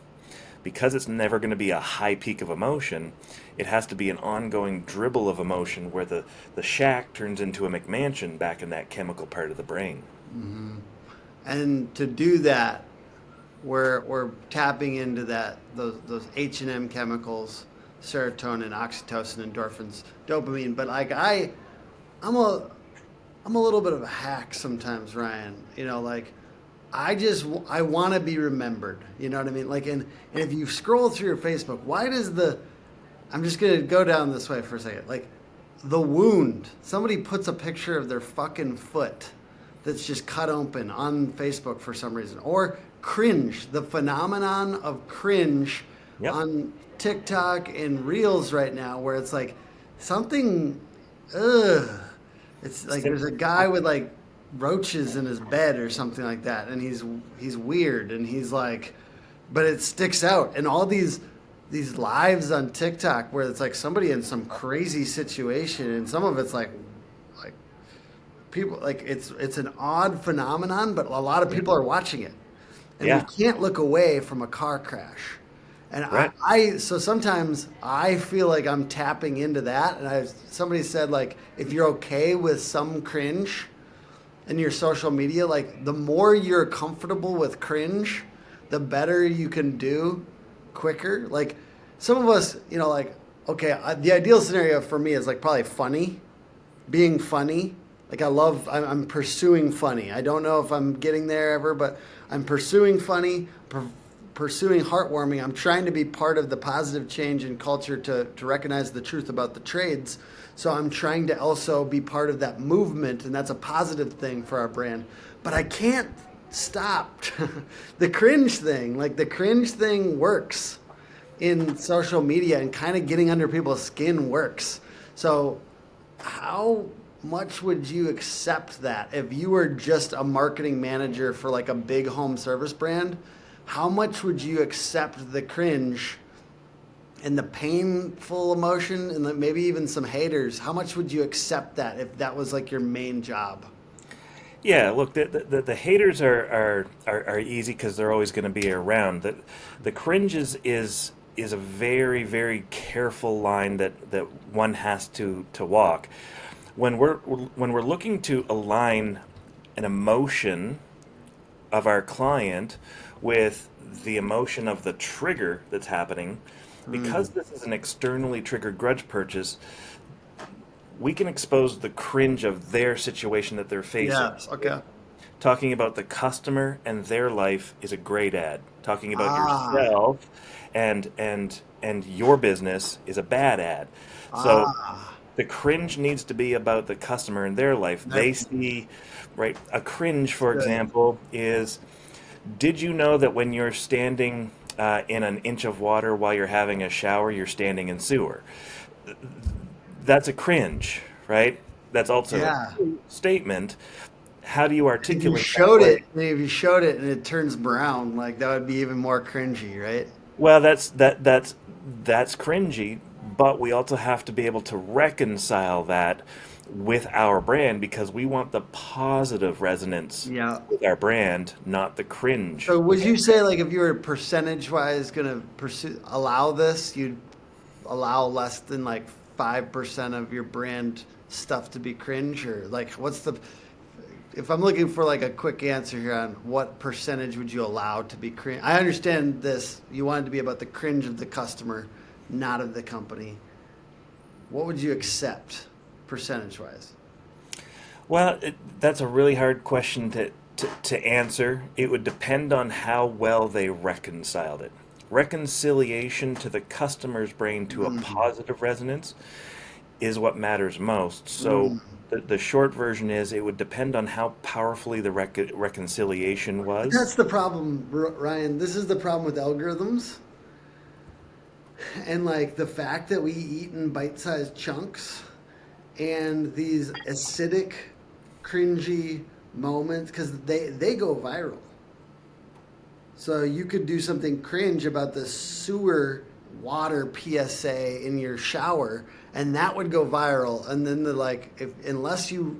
because it's never going to be a high peak of emotion, it has to be an ongoing dribble of emotion where the shack turns into a McMansion back in that chemical part of the brain. And to do that, we're tapping into those H&M chemicals, serotonin, oxytocin, endorphins, dopamine. But like I'm a little bit of a hack sometimes, Ryan. You know, like I want to be remembered. You know what I mean? Like, and if you scroll through your Facebook, why does I'm just gonna go down this way for a second. Like the wound. Somebody puts a picture of their fucking foot that's just cut open on Facebook for some reason, or cringe. The phenomenon of cringe Yep. on TikTok and Reels right now, where it's like something, ugh. It's like there's a guy with like roaches in his bed or something like that, and he's weird, and he's like, but it sticks out. And all these lives on TikTok where it's like somebody in some crazy situation, and some of it's like people, like it's an odd phenomenon, but a lot of people are watching it, and Yeah. we can't look away from a car crash. And Right. so sometimes I feel like I'm tapping into that. And somebody said, like, if you're okay with some cringe in your social media, like the more you're comfortable with cringe, the better you can do quicker. Like some of us, you know, like, okay, the ideal scenario for me is like probably funny, being funny. Like I'm pursuing funny. I don't know if I'm getting there ever, but I'm pursuing funny, pursuing heartwarming. I'm trying to be part of the positive change in culture to recognize the truth about the trades. So I'm trying to also be part of that movement, and that's a positive thing for our brand. But I can't stop the cringe thing. Like the cringe thing works in social media, and kind of getting under people's skin works. So how much would you accept that if you were just a marketing manager for like a big home service brand? How much would you accept the cringe and the painful emotion and maybe even some haters? How much would you accept that if that was like your main job? Yeah, look, the haters are easy because they're always going to be around. The cringe is a very, very careful line that one has to walk. When we're looking to align an emotion of our client with the emotion of the trigger that's happening, because this is an externally triggered grudge purchase, we can expose the cringe of their situation that they're facing. Yes. Okay. Talking about the customer and their life is a great ad. Talking about Ah. yourself and your business is a bad ad. So Ah. the cringe needs to be about the customer and their life. They That's see, right? A cringe, for good. example, is, did you know that when you're standing in an inch of water while you're having a shower, you're standing in sewer? That's a cringe, right? That's also a Yeah. true statement. How do you If you articulate that showed way? it, if you showed it and it turns brown, like that would be even more cringy, right? Well, that's cringy, but we also have to be able to reconcile that with our brand because we want the positive resonance Yeah. with our brand, not the cringe. So would you say like if you were percentage wise gonna pursue allow this, you'd allow less than like 5% of your brand stuff to be cringe, or like what's the, if I'm looking for like a quick answer here on what percentage would you allow to be cringe? I understand this. You want it to be about the cringe of the customer, not of the company. What would you accept percentage wise? Well, that's a really hard question to answer. It would depend on how well they reconciled it. Reconciliation to the customer's brain to a positive resonance is what matters most. So the short version is it would depend on how powerfully the reconciliation But was. that's the problem, Ryan. This is the problem with algorithms. And like the fact that we eat in bite-sized chunks and these acidic, cringy moments, because they go viral. So you could do something cringe about the sewer water PSA in your shower, and that would go viral. And then the like, if unless you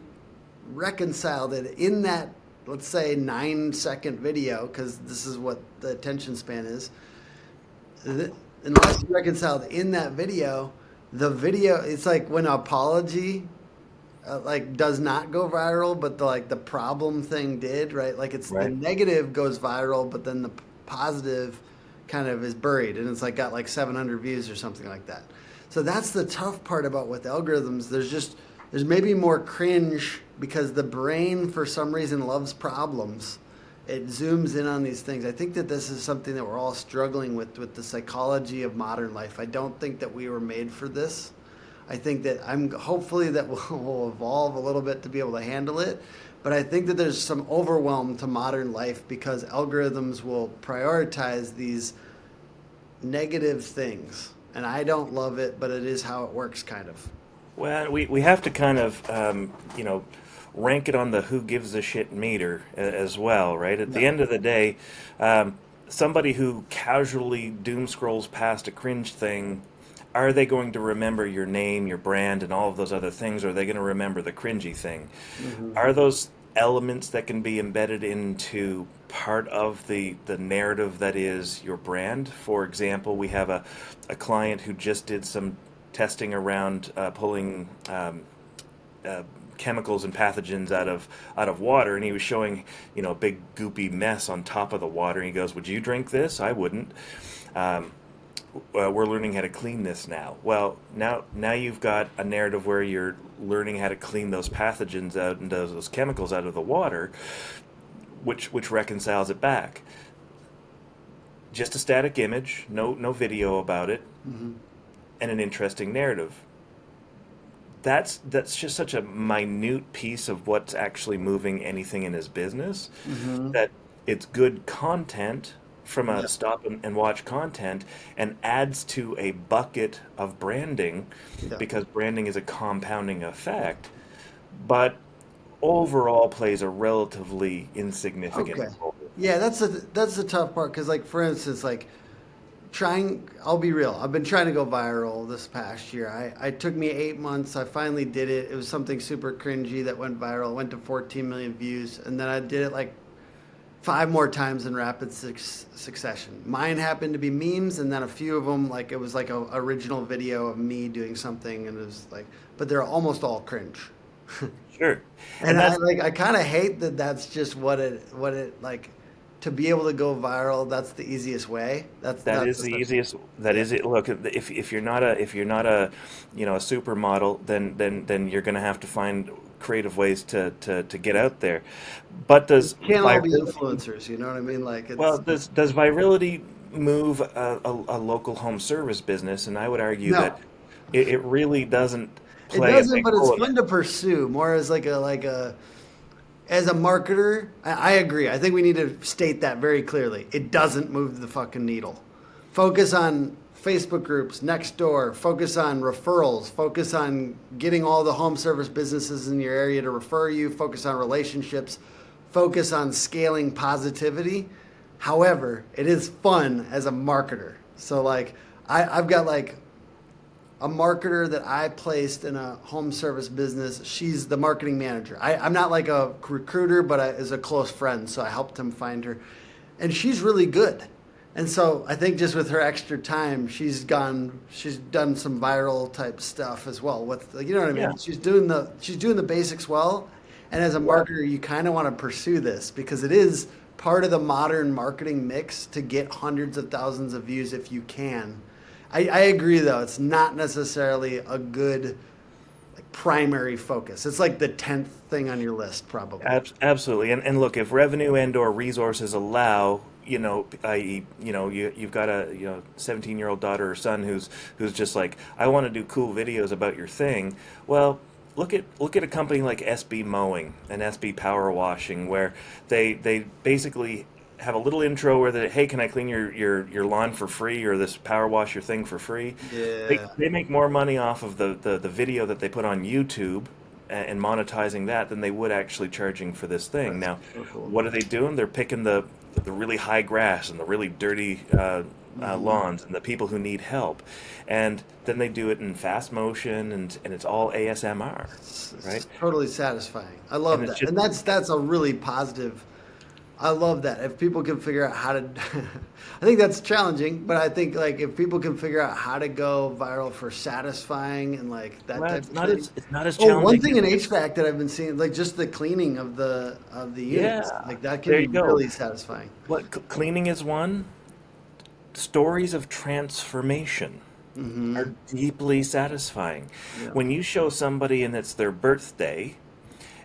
reconciled it in that, let's say 9-second video, because this is what the attention span is. Unless you reconciled in that video, the video, it's like when apology like does not go viral, but the like the problem thing did, right? Like it's the Right. negative goes viral, but then the positive kind of is buried, and it's like got like 700 views or something like that. So that's the tough part about with algorithms. There's maybe more cringe because the brain for some reason loves problems. It zooms in on these things. I think that this is something that we're all struggling with the psychology of modern life. I don't think that we were made for this. I think that hopefully that will evolve a little bit to be able to handle it. But I think that there's some overwhelm to modern life because algorithms will prioritize these negative things. And I don't love it, but it is how it works, kind of. Well, we have to kind of, rank it on the who gives a shit meter as well, right? At the end of the day, somebody who casually doom scrolls past a cringe thing, are they going to remember your name, your brand, and all of those other things, or are they going to remember the cringy thing? Are those elements that can be embedded into part of the narrative that is your brand? For example, we have a client who just did some testing around pulling chemicals and pathogens out of water, and he was showing a big goopy mess on top of the water, and he goes, "Would you drink this? I wouldn't." We're learning how to clean this now. Well, now you've got a narrative where you're learning how to clean those pathogens out and those chemicals out of the water, which reconciles it back. Just a static image, no video about it, and an interesting narrative. That's just such a minute piece of what's actually moving anything in his business, that it's good content from a stop and watch content and adds to a bucket of branding, Yeah. because branding is a compounding effect, but overall plays a relatively insignificant Okay. role. Yeah, that's the tough part because, like, for instance, like I'll be real. I've been trying to go viral this past year. I took me 8 months. I finally did it. It was something super cringy that went viral. It went to 14 million views, and then I did it like 5 more times in rapid succession. Mine happened to be memes, and then a few of them, like it was like a original video of me doing something, and it was like, but they're almost all cringe. Sure. And And I that's like I kind of hate that that's just what it like to be able to go viral. That's the easiest way. that That's is the easiest. That yeah. is it. Look, if you're not a a supermodel, then you're going to have to find creative ways to get out there. But We does can't all be virality? influencers. You know what I mean? Like Well, it's does virality move a local home service business? And I would argue that no. it really doesn't It play a doesn't, big but it's role in fun it. to pursue more as like a as a marketer. I agree. I think we need to state that very clearly. It doesn't move the fucking needle. Focus on Facebook groups, next door, focus on referrals, focus on getting all the home service businesses in your area to refer you, focus on relationships, focus on scaling positivity. However, it is fun as a marketer. So like I've got like a marketer that I placed in a home service business. She's the marketing manager. I'm not like a recruiter, but I is a close friend, so I helped him find her, and she's really good. And so I think just with her extra time, she's done some viral type stuff as well. With you know what I Yeah. mean? She's doing the basics well. And as a Well, marketer, you kind of want to pursue this because it is part of the modern marketing mix to get hundreds of thousands of views if you can. I agree though, it's not necessarily a good like, primary focus. It's like the 10th thing on your list, probably. Absolutely. And look, if revenue and or resources allow, i.e., you've got a 17-year-old daughter or son who's just like, I want to do cool videos about your thing. Well, look at a company like SB Mowing and SB Power Washing, where they basically have a little intro where they, hey, can I clean your lawn for free or this power wash your thing for free? Yeah. They make more money off of the video that they put on YouTube and monetizing that than they would actually charging for this thing. That's Now, so cool. what are they doing? They're picking the really high grass and the really dirty lawns and the people who need help, and then they do it in fast motion and it's all ASMR, right? It's totally satisfying. I And love it's that. just And that's a really positive. I love that. If people can figure out how to I think that's challenging, but I think like if people can figure out how to go viral for satisfying and like that well, type of thing. it's not as Oh, one challenging thing as in HVAC that I've been seeing, like just the cleaning of the units, yeah. like that can There be you go. really satisfying. What cleaning is one. Stories of transformation are deeply satisfying. Yeah. When you show somebody and it's their birthday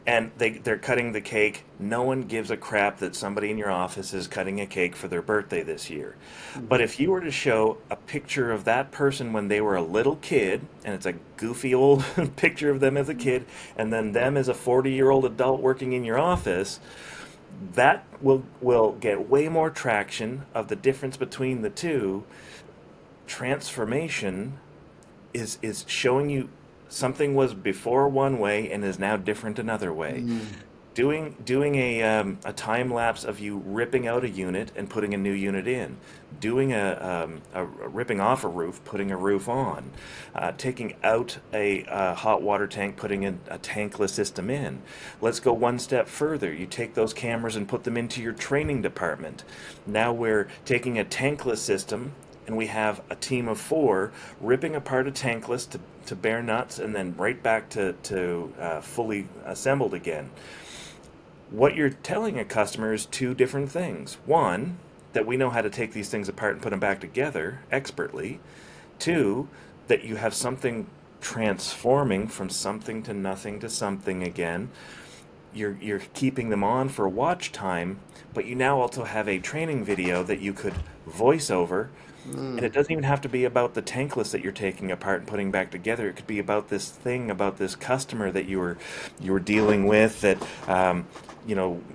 and they're cutting the cake, no one gives a crap that somebody in your office is cutting a cake for their birthday this year. But if you were to show a picture of that person when they were a little kid, and it's a goofy old picture of them as a kid, and then them as a 40-year-old adult working in your office, that will get way more traction of the difference between the two. Transformation is showing you something was before one way and is now different another way. Doing a time lapse of you ripping out a unit and putting a new unit in, doing a ripping off a roof, putting a roof on, taking out a hot water tank, putting a tankless system in. Let's go one step further. You take those cameras and put them into your training department. Now we're taking a tankless system and we have a team of 4 ripping apart a tankless to bare nuts and then right back to fully assembled again. What you're telling a customer is 2 different things. One, that we know how to take these things apart and put them back together expertly. 2, that you have something transforming from something to nothing to something again. You're keeping them on for watch time, but you now also have a training video that you could voice over. And it doesn't even have to be about the tankless that you're taking apart and putting back together. It could be about this thing, about this customer that you were dealing with that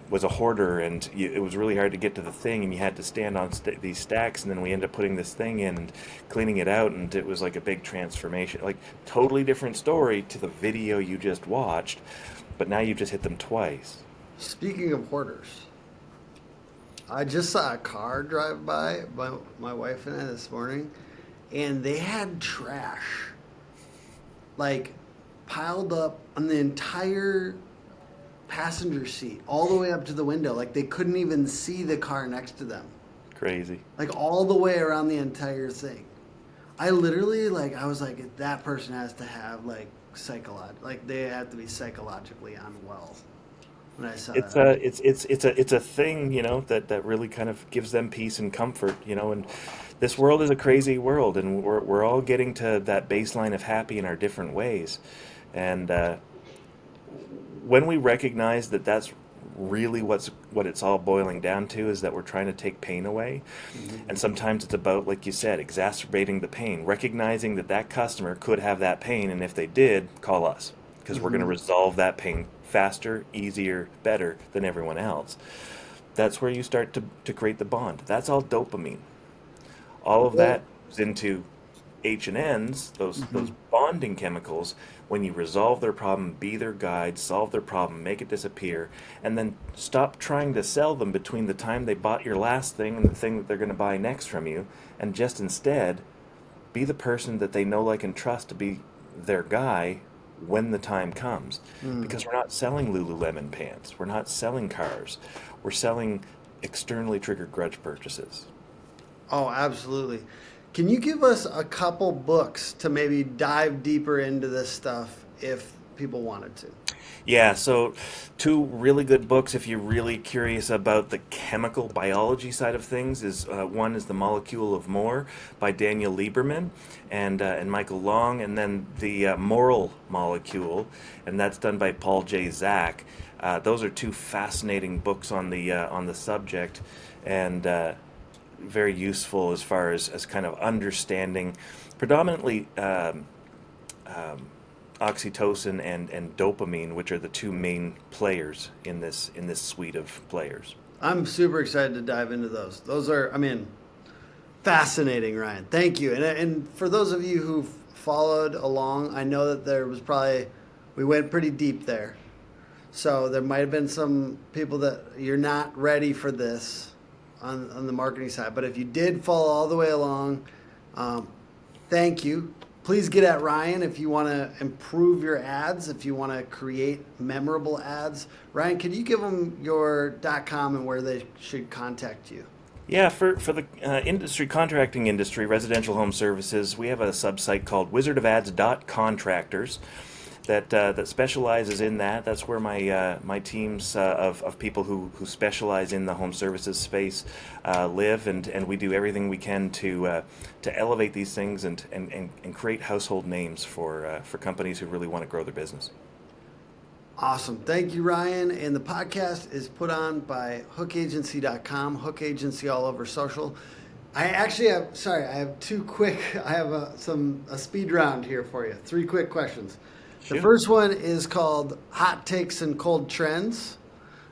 was a hoarder, and it was really hard to get to the thing, and you had to stand on these stacks, and then we ended up putting this thing in and cleaning it out, and it was like a big transformation. Like totally different story to the video you just watched, but now you've just hit them twice. Speaking of hoarders, I just saw a car drive by my wife and I this morning, and they had trash like piled up on the entire passenger seat, all the way up to the window. Like they couldn't even see the car next to them, Crazy. like all the way around the entire thing. I literally I was like, that person has to have they have to be psychologically unwell. When I saw It's that, a thing, that really kind of gives them peace and comfort, and this world is a crazy world, and we're all getting to that baseline of happy in our different ways. And when we recognize that that's really what it's all boiling down to, is that we're trying to take pain away. And sometimes it's about, like you said, exacerbating the pain, recognizing that that customer could have that pain, and if they did, call us, because we're going to resolve that pain faster, easier, better than everyone else. That's where you start to create the bond. That's all dopamine. All of well, that goes into H&Ns, those bonding chemicals. When you resolve their problem, be their guide, solve their problem, make it disappear, and then stop trying to sell them between the time they bought your last thing and the thing that they're going to buy next from you, and just instead be the person that they know, like, and trust to be their guy when the time comes. Because we're not selling Lululemon pants, we're not selling cars, we're selling externally triggered grudge purchases. oh, absolutely. Can you give us a couple books to maybe dive deeper into this stuff if people wanted to? Yeah, so two really good books if you're really curious about the chemical biology side of things is one is The Molecule of More by Daniel Lieberman and Michael Long, and then the Moral Molecule, and that's done by Paul J. Zak. Those are two fascinating books on the subject, and very useful as far as kind of understanding predominantly oxytocin and dopamine, which are the two main players in this suite of players. I'm super excited to dive into those. Those are, fascinating, Ryan. Thank you. And for those of you who followed along, I know that there was we went pretty deep there. So there might have been some people that you're not ready for this on the marketing side. But if you did follow all the way along, thank you. Please get at Ryan if you want to improve your ads, if you want to create memorable ads. Ryan, can you give them your .com and where they should contact you? Yeah, for the contracting industry, residential home services, we have a subsite called wizardofads.contractors that specializes in that. That's where my teams of people who specialize in the home services space live, and we do everything we can to elevate these things and create household names for companies who really want to grow their business. Awesome. Thank you, Ryan. And the podcast is put on by hookagency.com, Hook Agency all over social. I actually have a speed round here for you. 3 quick questions. Sure. The first one is called Hot Takes and Cold Trends.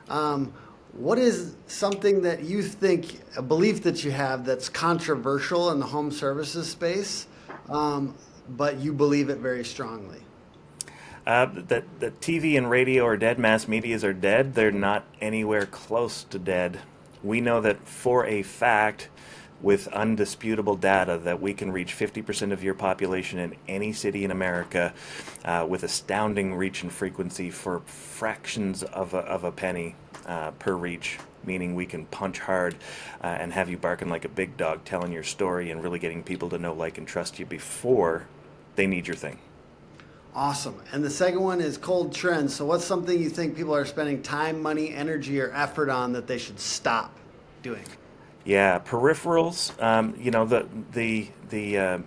What is something that you think, a belief that you have that's controversial in the home services space, but you believe it very strongly? That TV and radio are dead, mass medias are dead. They're not anywhere close to dead. We know that for a fact, with undisputable data, that we can reach 50% of your population in any city in America with astounding reach and frequency for fractions of a penny per reach, meaning we can punch hard and have you barking like a big dog, telling your story and really getting people to know, like, and trust you before they need your thing. Awesome. And the second one is cold trends. So what's something you think people are spending time, money, energy, or effort on that they should stop doing? Yeah, peripherals. The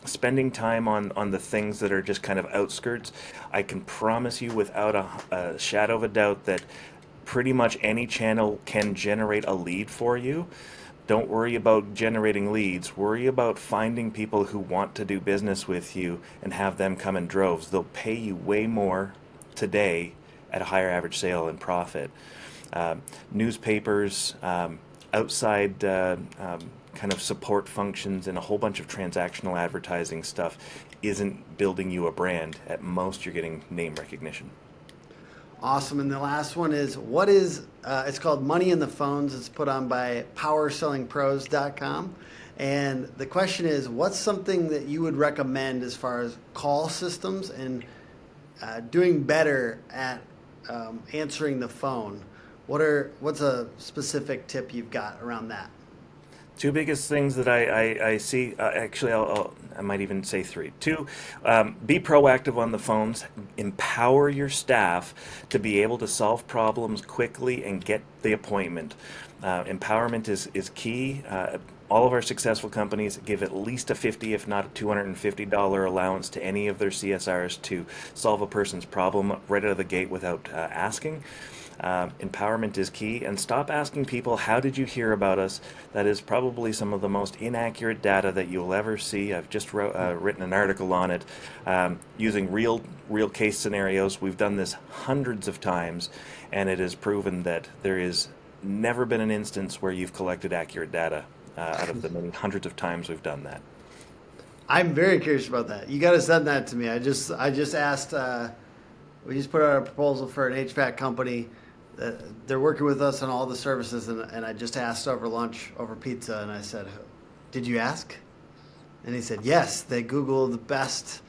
spending time on the things that are just kind of outskirts. I can promise you without a shadow of a doubt that pretty much any channel can generate a lead for you. Don't worry about generating leads. Worry about finding people who want to do business with you and have them come in droves. They'll pay you way more today at a higher average sale and profit. Newspapers, outside kind of support functions, and a whole bunch of transactional advertising stuff isn't building you a brand. At most, you're getting name recognition. Awesome. And the last one is, it's called Money in the Phones. It's put on by powersellingpros.com. And the question is, what's something that you would recommend as far as call systems and doing better at answering the phone? What's a specific tip you've got around that? Two biggest things that I see, actually, I might even say three. Two, be proactive on the phones. Empower your staff to be able to solve problems quickly and get the appointment. Empowerment is key. All of our successful companies give at least a 50, if not a $250 allowance to any of their CSRs to solve a person's problem right out of the gate without asking. Empowerment is key, and stop asking people, how did you hear about us? That is probably some of the most inaccurate data that you'll ever see. I've just written an article on it using real case scenarios. We've done this hundreds of times, and it is proven that there is never been an instance where you've collected accurate data out of the many hundreds of times we've done that. I'm very curious about that. You got to send that to me. I just asked. We just put out a proposal for an HVAC company. They're working with us on all the services, and I just asked over lunch, over pizza, and I said, "Did you ask?" And he said, "Yes." They Googled the best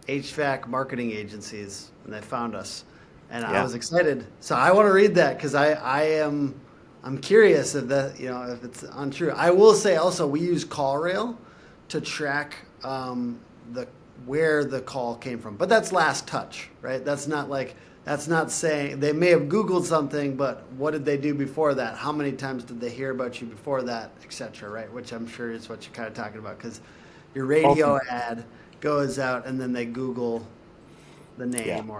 HVAC marketing agencies, and they found us. And I was excited. So I want to read that because I'm curious if that, if it's untrue. I will say also we use CallRail to track where the call came from, but that's last touch, right? That's not saying they may have Googled something, but what did they do before that? How many times did they hear about you before that, etc. Right? Which I'm sure is what you're kind of talking about, because your radio ad goes out and then they Google the name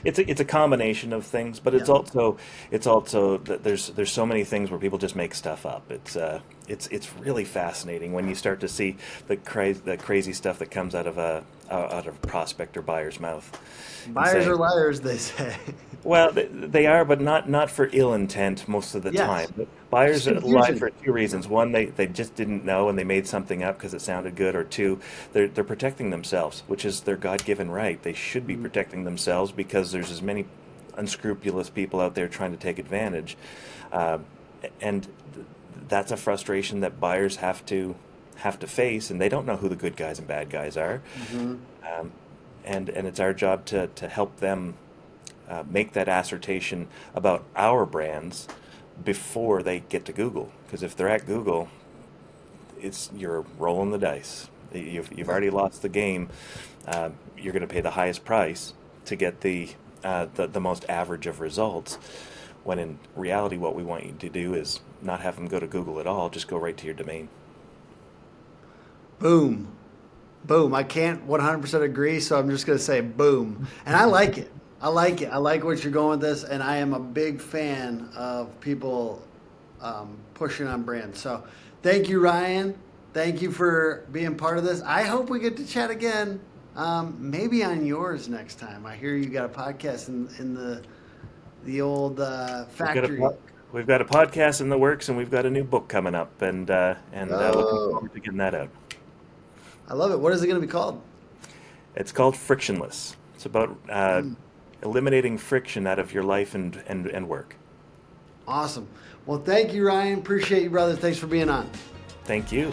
It's a combination of things, but it's also that there's so many things where people just make stuff up. It's really fascinating when you start to see the crazy stuff that comes out of a prospect or buyer's mouth. Buyers are liars, they say. Well, they are, but not for ill intent most of the time. But buyers lie for two reasons. One, they just didn't know and they made something up because it sounded good. Or two, they're protecting themselves, which is their God-given right. They should be protecting themselves because there's as many unscrupulous people out there trying to take advantage. And that's a frustration that buyers have to face, and they don't know who the good guys and bad guys are. And it's our job to help them make that assertion about our brands before they get to Google. Because if they're at Google, you're rolling the dice. You've already lost the game. You're going to pay the highest price to get the most average of results. When in reality, what we want you to do is not have them go to Google at all. Just go right to your domain. Boom. Boom. I can't 100% agree, so I'm just going to say boom. And I like it. I like what you're going with this, and I am a big fan of people pushing on brands. So thank you, Ryan. Thank you for being part of this. I hope we get to chat again, maybe on yours next time. I hear you got a podcast in the old factory. We've got a podcast in the works, and we've got a new book coming up, and looking forward to getting that out. I love it. What is it going to be called? It's called Frictionless. It's about eliminating friction out of your life and work. Awesome. Well, thank you, Ryan. Appreciate you, brother. Thanks for being on. Thank you.